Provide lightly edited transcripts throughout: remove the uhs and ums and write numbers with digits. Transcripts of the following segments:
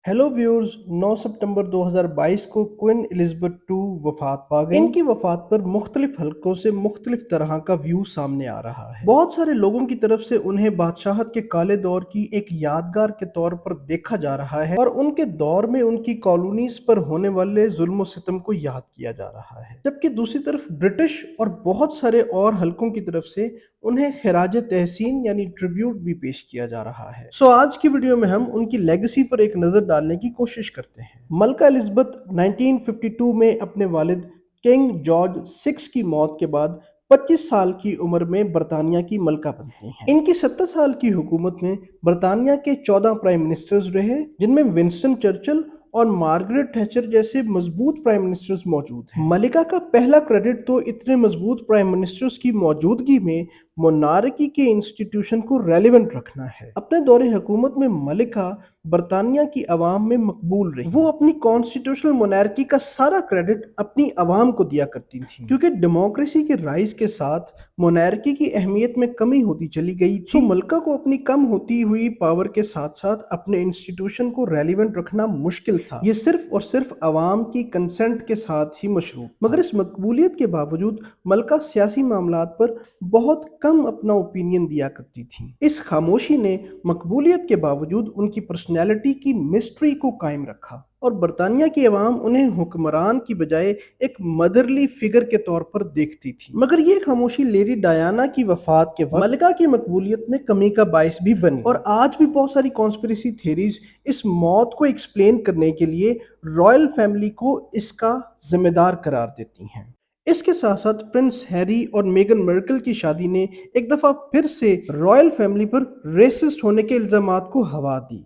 Hello viewers 9 सितंबर 2022 को queen Elizabeth II वफात पा गई। इनकी वफात पर मुख्तलिफ हलकों से मुख्तलिफ तरह का व्यू सामने आ रहा है। बहुत सारे लोगों की तरफ से उन्हें बादशाहत के काले दौर की एक यादगार के तौर पर देखा जा रहा है और उनके दौर में उनकी कॉलोनीज पर होने वाले जुल्म सितम को याद किया जा रहा है, जबकि दूसरी तरफ ब्रिटिश और बहुत सारे और हलकों की तरफ से उन्हें खिराज तहसीन यानी ट्रिब्यूट भी पेश किया जा रहा है। आज की वीडियो में हम उनकी लेगेसी पर एक नजर डालने की कोशिश करते हैं। मलका एलिजाबेथ 1952 में अपने वालिद किंग जॉर्ज 6 की मौत के बाद 25 साल की उम्र में बरतानिया की मलका बनती हैं। इनकी 70 साल की हुकूमत में बरतानिया के 14 प्राइम मिनिस्टर्स रहे, जिनमें विंस्टन चर्चिल और मार्गरेट थैचर जैसे मजबूत प्राइम मिनिस्टर्स मौजूद हैं। मलिका का पहला क्रेडिट तो इतने मजबूत प्राइम मिनिस्टर्स की मौजूदगी में मोनार्की के इंस्टीट्यूशन को रेलेवेंट रखना है। अपने दौरे हुकूमत में मलिका बरतानिया की आवाम में मकबूल रही। वो अपनी कॉन्स्टिट्यूशनल मोनार्की का सारा क्रेडिट अपनी आवाम को दिया करती थी, क्योंकि डेमोक्रेसी के राइज के साथ मोनार्की की अहमियत में कमी होती चली गई थी। तो मलिका को अपनी कम होती हुई पावर के साथ साथ अपने इंस्टीट्यूशन को रेलेवेंट रखना मुश्किल था। ये सिर्फ और सिर्फ आवाम की कंसेंट के साथ ही मशरूत। मगर इस मकबूलियत के बावजूद मलिका सियासी मामलात पर बहुत कम अपना ओपिनियन दिया करती थी। इस खामोशी ने मकबूलियत के बावजूद उनकी पर्सनैलिटी की मिस्ट्री को कायम रखा और बरतानिया की अवाम उन्हें हुक्मरान की बजाय एक मदरली फिगर के तौर पर देखती थी। मगर ये खामोशी लेडी डायना की वफात के वक्त मलिका की मकबूलियत में कमी का बायस भी बनी और आज भी बहुत सारी कॉन्स्पिरेसी थ्योरीज इस मौत को एक्सप्लेन करने के लिए रॉयल फैमिली को इसका जिम्मेदार करार देती हैं। इसके साथ साथ प्रिंस हैरी और मेगन मर्कल की शादी ने एक दफा फिर से रॉयल फैमिली पर रेसिस्ट होने के इल्जामात को हवा दी,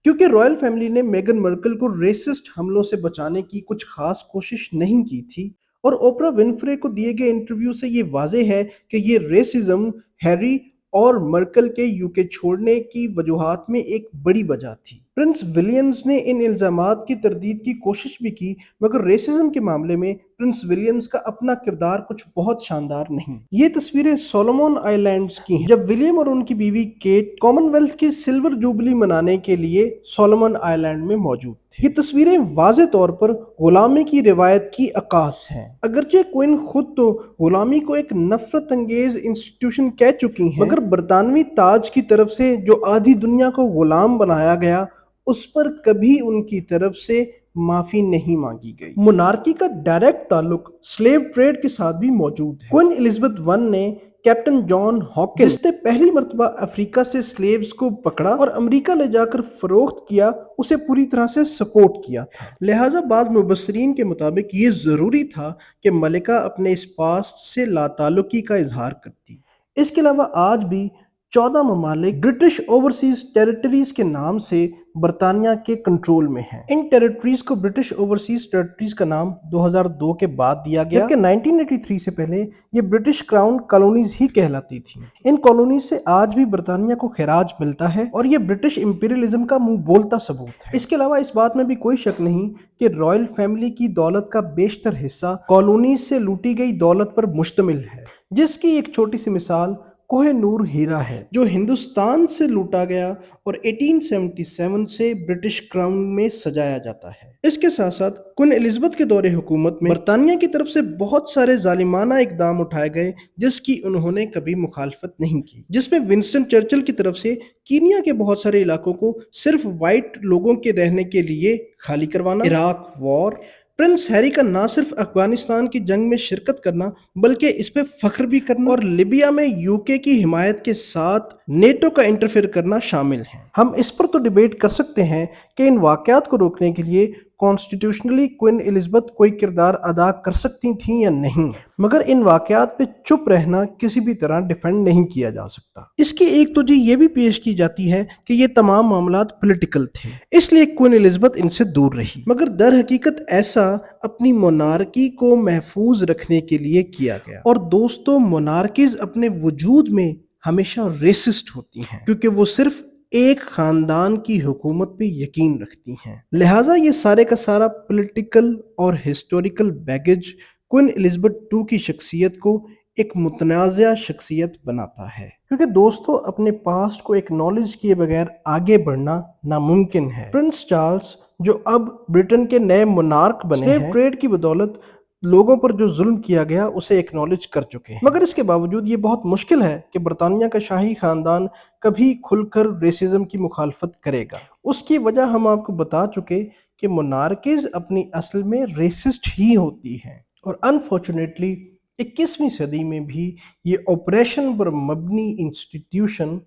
क्योंकि रॉयल फैमिली ने मेगन मर्कल को रेसिस्ट हमलों से बचाने की कुछ खास कोशिश नहीं की थी। और ओपरा विनफ्रे को दिए गए इंटरव्यू से ये वाज़ेह है कि ये रेसिज्म हैरी और मर्कल के यूके छोड़ने की वजूहात में एक बड़ी वजह थी। प्रिंस विलियम्स ने इन इल्जामात की तरदीद की कोशिश भी की, मगर रेसिज्म के मामले में प्रिंस विलियम्स का अपना किरदार कुछ बहुत शानदार नहीं। ये तस्वीरें सोलोमन आइलैंड्स की हैं, जब विलियम और उनकी बीवी केट कॉमनवेल्थ की सिल्वर जुबली मनाने के लिए सोलोमन आइलैंड में मौजूद थे। ये तस्वीरें वाज़े तौर पर गुलामी की रिवायत की अक्कास हैं। अगरचे क्वीन खुद तो गुलामी को एक नफरत अंगेज इंस्टीट्यूशन कह चुकी हैं, मगर बरतानवी ताज की तरफ से जो आधी दुनिया को गुलाम बनाया गया, उस पर कभी उनकी तरफ से माफी नहीं मांगी गई। मोनार्की का डायरेक्ट ताल्लुक स्लेव ट्रेड के साथ भी मौजूद है। क्वीन एलिजाबेथ I ने कैप्टन जॉन हॉकिंस, जिसने पहली मर्तबा अफ्रीका से स्लेव्स को पकड़ा और अमेरिका ले जाकर फरोख्त किया, उसे पूरी तरह से सपोर्ट किया था। लिहाजा बाद मुबस्सरीन के मुताबिक ये जरूरी था कि मलिका अपने इस पास्ट से लाताल्लुकी का इजहार करती। इसके अलावा आज भी 14 ममालिक ब्रिटिश ओवरसीज टेरिटरीज के नाम से बरतानिया के कंट्रोल में हैं। इन टेरिटरीज को ब्रिटिश ओवरसीज टेरिटरीज का नाम 2002 के बाद दिया गया, जबकि 1983 से पहले ये ब्रिटिश क्राउन कॉलोनीज ही कहलाती थी। इन कॉलोनीज से आज भी बरतानिया को खिराज मिलता है और ये ब्रिटिश इंपीरियलिज्म का मुंह बोलता सबूत है। इसके अलावा इस बात में भी कोई शक नहीं कि रॉयल फैमिली की दौलत का बेशतर हिस्सा कॉलोनीज से लूटी गई दौलत पर मुश्तमिल है, जिसकी एक छोटी सी मिसाल कोह-ए-नूर हीरा है, जो हिंदुस्तान से लूटा गया और 1877 से ब्रिटिश क्राउन में सजाया जाता है। इसके साथ साथ क्वीन एलिजाबेथ के दौरे हुकूमत में बरतानिया की तरफ से बहुत सारे जालिमाना इकदाम उठाए गए, जिसकी उन्होंने कभी मुखालफत नहीं की, जिसमें विंस्टन चर्चिल की तरफ से कीनिया के बहुत सारे इलाकों को सिर्फ वाइट लोगों के रहने के लिए खाली करवाना, इराक वॉर, प्रिंस हैरी का ना सिर्फ अफगानिस्तान की जंग में शिरकत करना बल्कि इस पे फख्र भी करना और लिबिया में यूके की हिमायत के साथ नेटो का इंटरफेयर करना शामिल है। हम इस पर तो डिबेट कर सकते हैं कि इन वाकयात को रोकने के लिए कॉन्स्टिट्यूशनली क्वीन एलिजाबेथ कोई किरदार अदा कर सकती थी या नहीं, मगर इन वाकयात पे चुप रहना किसी भी तरह डिफेंड नहीं किया जा सकता। इसकी एक तो जी ये भी पेश की जाती है कि ये तमाम मामलात पॉलिटिकल थे, इसलिए क्वीन एलिजाबेथ इनसे दूर रही, मगर दर हकीकत ऐसा अपनी मोनार्की को महफूज रखने के लिए किया गया। और दोस्तों, मोनार्कीज अपने वजूद में हमेशा रेसिस्ट होती हैं, क्योंकि वो सिर्फ एक खानदान की हुकूमत पे यकीन रखती हैं। लिहाजा ये सारे का सारा पॉलिटिकल और historical baggage queen Elizabeth II की शख्सियत को ایک متنازع شخصیت بناتا ہے، کیونکہ دوستو اپنے پاسٹ کو ایکنالج کیے بغیر آگے بڑھنا ناممکن ہے۔ پرنس چارلز جو اب برٹن کے نئے monarch بنے ہیں، سلیو ٹریڈ کی بدولت لوگوں پر جو ظلم کیا گیا اسے ایکنالج کر چکے ہیں، مگر اس کے باوجود یہ بہت مشکل ہے کہ برطانیہ کا شاہی خاندان کبھی کھل کر ریسزم کی مخالفت کرے گا۔ اس کی وجہ ہم آپ کو بتا چکے کہ monarchies اپنی اصل میں ریسسٹ ہی ہوتی ہیں، اور انفارچونیٹلی 21ویں صدی میں بھی یہ آپریشن پر مبنی انسٹیٹیوشن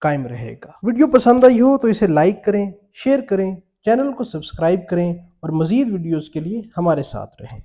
قائم رہے گا۔ ویڈیو پسند آئی ہو تو اسے لائک کریں، شیئر کریں، چینل کو سبسکرائب کریں اور مزید ویڈیوز کے لیے ہمارے ساتھ رہیں۔